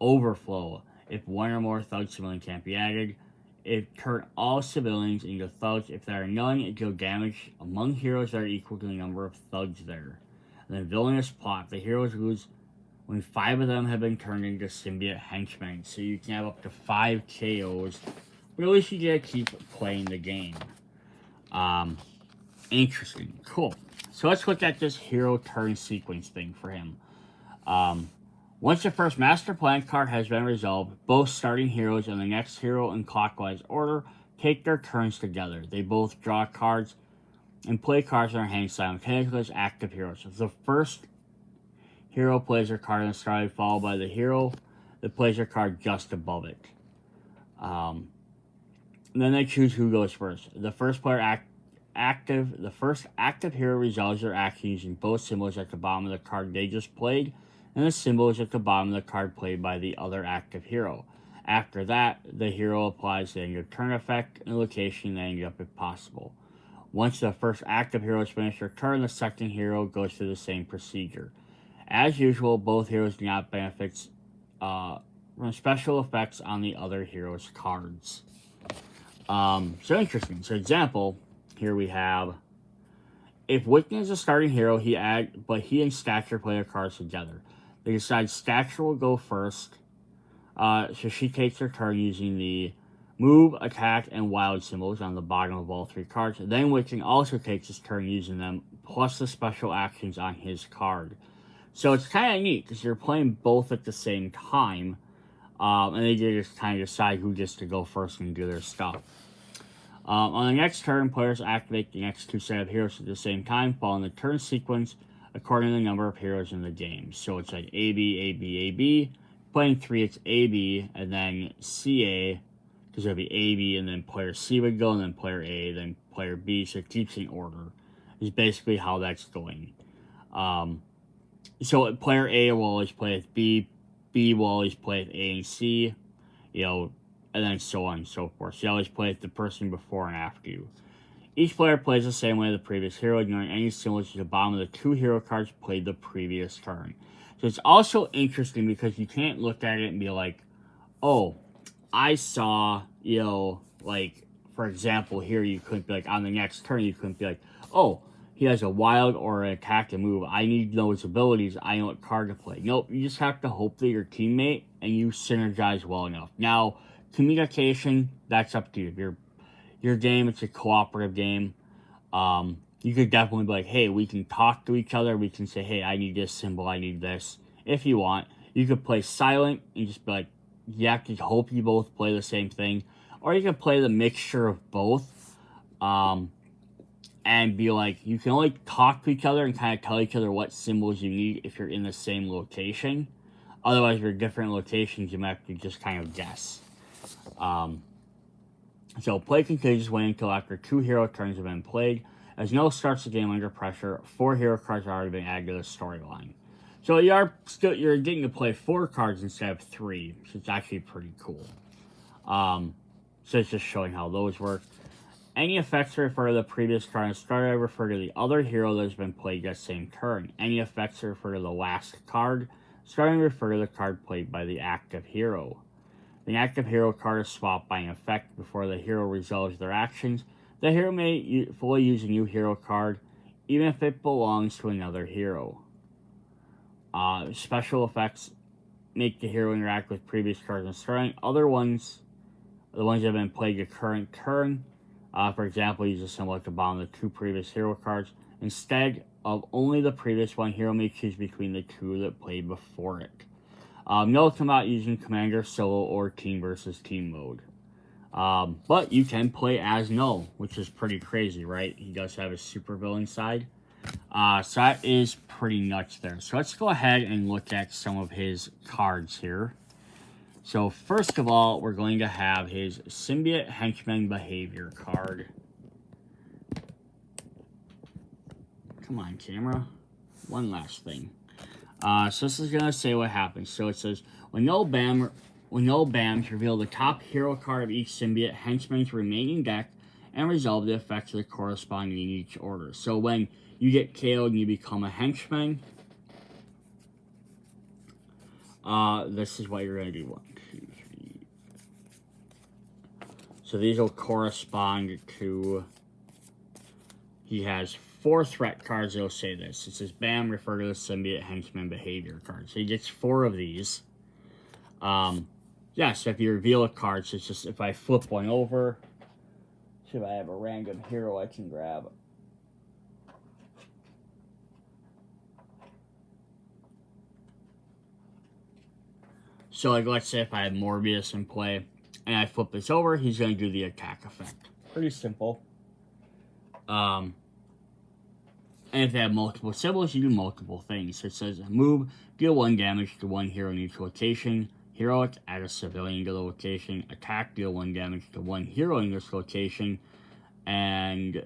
Overflow. If 1 or more thug civilian can't be added, it turn all civilians into thugs. If there are none, it deal damage among heroes that are equal to the number of thugs there. And then villainous plot. The heroes lose when 5 of them have been turned into symbiote henchmen. So you can have up to 5 KOs. But at least you get to keep playing the game. Interesting. Cool. So let's look at this hero turn sequence thing for him. Once the first master plan card has been resolved, both starting heroes and the next hero in clockwise order take their turns together. They both draw cards and play cards in their hand simultaneously as active heroes. If the first hero plays their card in the start, followed by the hero that plays their card just above it. And then they choose who goes first. The first player the first active hero resolves their action using both symbols at the bottom of the card they just played, and the symbols at the bottom of the card played by the other active hero. After that, the hero applies the end of turn effect in the location they ended up if possible. Once the first active hero has finished their turn, the second hero goes through the same procedure. As usual, both heroes do not benefit from special effects on the other hero's cards. So interesting. So example, here we have, if Wiccan is a starting hero, he and Stature play their cards together. They decide Stature will go first, so she takes her turn using the move, attack, and wild symbols on the bottom of all 3 cards. Then Wiccan also takes his turn using them, plus the special actions on his card. So it's kind of neat, because you're playing both at the same time, and they just kind of decide who gets to go first and do their stuff. On the next turn, players activate the next 2 set of heroes at the same time, following the turn sequence according to the number of heroes in the game. So it's like AB, AB, AB. Playing 3, it's AB, and then CA, because it would be AB, and then player C would go, and then player A, then player B, so it keeps in order. Is basically how that's going. So player A will always play with B, B will always play with A and C, and then so on and so forth. So you always play with the person before and after you. Each player plays the same way the previous hero, ignoring any symbols at the bottom of the 2 hero cards played the previous turn. So it's also interesting because you can't look at it and be like, oh, I saw, like, for example, here you couldn't be like, on the next turn, you couldn't be like, oh, he has a wild or an attack to move. I need those abilities. I know what card to play. Nope, you just have to hope that your teammate and you synergize well enough. Now, communication, that's up to you. Your game, it's a cooperative game. You could definitely be like, hey, we can talk to each other. We can say, hey, I need this symbol. I need this. If you want, you could play silent and just be like, you have to hope you both play the same thing. Or you can play the mixture of both. And be like, you can only talk to each other and kind of tell each other what symbols you need if you're in the same location. Otherwise, if you're different locations, you might have to just kind of guess. So play continues waiting until after 2 hero turns have been played. As no starts the game under pressure, 4 hero cards are already been added to the storyline. So you're getting to play 4 cards instead of 3, so it's actually pretty cool. So it's just showing how those work. Any effects refer to the previous card and starter refer to the other hero that has been played that same turn. Any effects refer to the last card. Starting refer to the card played by the active hero. The active hero card is swapped by an effect before the hero resolves their actions. The hero may fully use a new hero card, even if it belongs to another hero. Special effects make the hero interact with previous cards and starting. Other ones, the ones that have been played the current turn, for example, use a symbol at the bottom of the 2 previous hero cards. Instead of only the previous one, hero may choose between the 2 that played before it. No come out using Commander, Solo, or Team versus Team mode. But you can play as No, which is pretty crazy, right? He does have a supervillain side. So that is pretty nuts there. So let's go ahead and look at some of his cards here. So first of all, we're going to have his Symbiote Henchman Behavior card. Come on, camera. One last thing. So this is going to say what happens. So it says, when no BAMs, reveal the top hero card of each Symbiote Henchman's remaining deck and resolve the effects of the corresponding in each order. So when you get KO'd and you become a Henchman, this is what you're going to do. 1, 2, 3. So these will correspond to... He has 4 threat cards that'll say this. It says, BAM, refer to the Symbiote Henchman Behavior card. So he gets 4 of these. Yeah, so if you reveal a card, so it's just if I flip one over, see if I have a random hero I can grab. So, like, let's say if I have Morbius in play, and I flip this over, he's going to do the attack effect. Pretty simple. And if they have multiple symbols, you do multiple things. So it says, move, deal 1 damage to 1 hero in each location. Heroic, add a civilian to the location. Attack, deal 1 damage to 1 hero in this location. And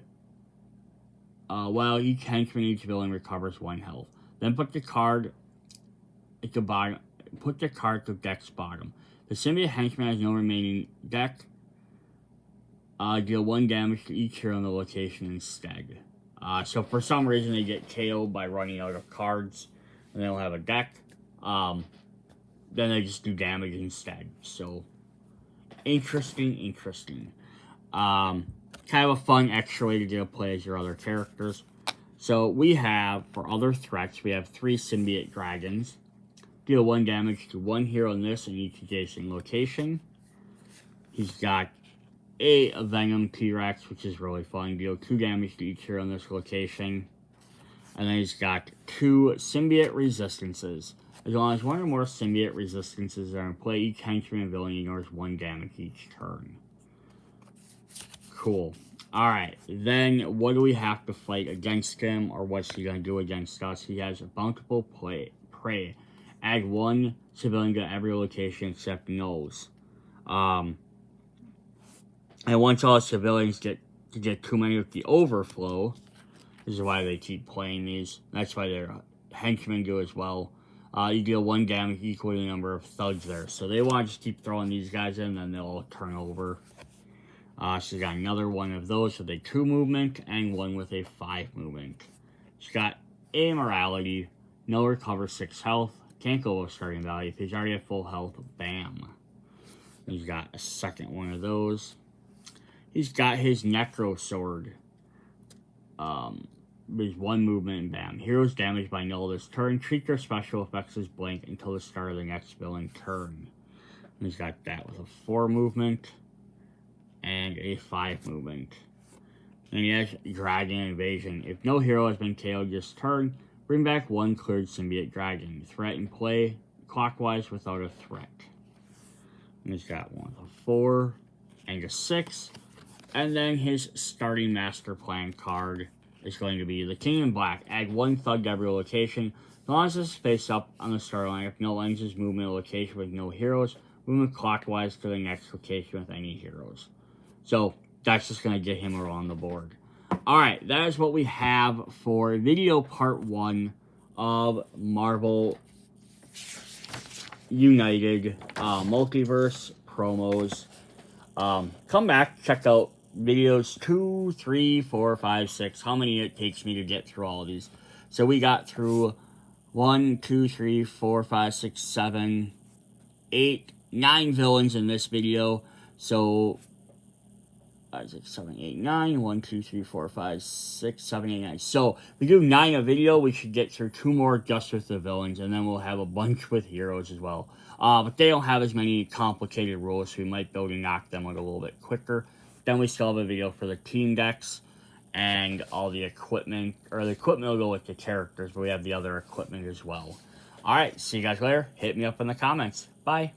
while each henchman in each villain recovers 1 health. Then put the card at the bottom. Put the card to deck's bottom. The Symbiote Henchman has no remaining deck. Deal 1 damage to each hero in the location instead. So for some reason they get KO'd by running out of cards and they don't have a deck. Then they just do damage instead. So interesting. Kind of a fun extra way to get to play as your other characters. So we have, for other threats, we have 3 Symbiote Dragons. Deal 1 damage to 1 hero in this in each adjacent location. He's got a Venom T-Rex, which is really fun. Deal 2 damage to each hero in this location. And then he's got 2 Symbiote Resistances. As long as 1 or more Symbiote Resistances are in play, each henchman and villain ignores 1 damage each turn. Cool. Alright, then what do we have to fight against him, or what's he going to do against us? He has a Bountiful Prey. Add 1 civilian to every location except Nose. And once all civilians get too many with the overflow, this is why they keep playing these. That's why their henchmen do as well. You deal 1 damage equal to the number of thugs there. So they want to just keep throwing these guys in, and then they'll turn over. She's got another one of those with a 2 movement and one with a 5 movement. She's got a morality, no recover 6 health, can't go with starting value. If he's already at full health, bam. He's got a second one of those. He's got his Necro Sword. There's 1 movement and bam. Heroes damaged by null this turn. Treat their special effects as blank until the start of the next villain turn. And he's got that with a 4 movement and a 5 movement. And he has Dragon Invasion. If no hero has been KO'd this turn, bring back 1 cleared symbiote dragon. Threat and play clockwise without a threat. And he's got one with a 4 and a 6. And then his starting master plan card is going to be the King in Black. Add 1 thug to every location. As long as it's face up on the start line, if no lenses, movement a location with no heroes, movement clockwise to the next location with any heroes. So that's just going to get him around the board. Alright, that is what we have for video part 1 of Marvel United Multiverse promos. Come back, check out videos 2, 3, 4, 5, 6, how many it takes me to get through all of these. So we got through 1, 2, 3, 4, 5, 6, 7, 8, 9 villains in this video. So 5, 6, 7, 8, 9. 1, 2, 3, 4, 5, 6, 7, 8, 9. So we do 9 a video. We should get through 2 more just with the villains, and then we'll have a bunch with heroes as well. But they don't have as many complicated rules, so we might be able to knock them out a little bit quicker. Then we still have a video for the team decks and all the equipment, or the equipment will go with the characters, but we have the other equipment as well. Alright, see you guys later. Hit me up in the comments. Bye.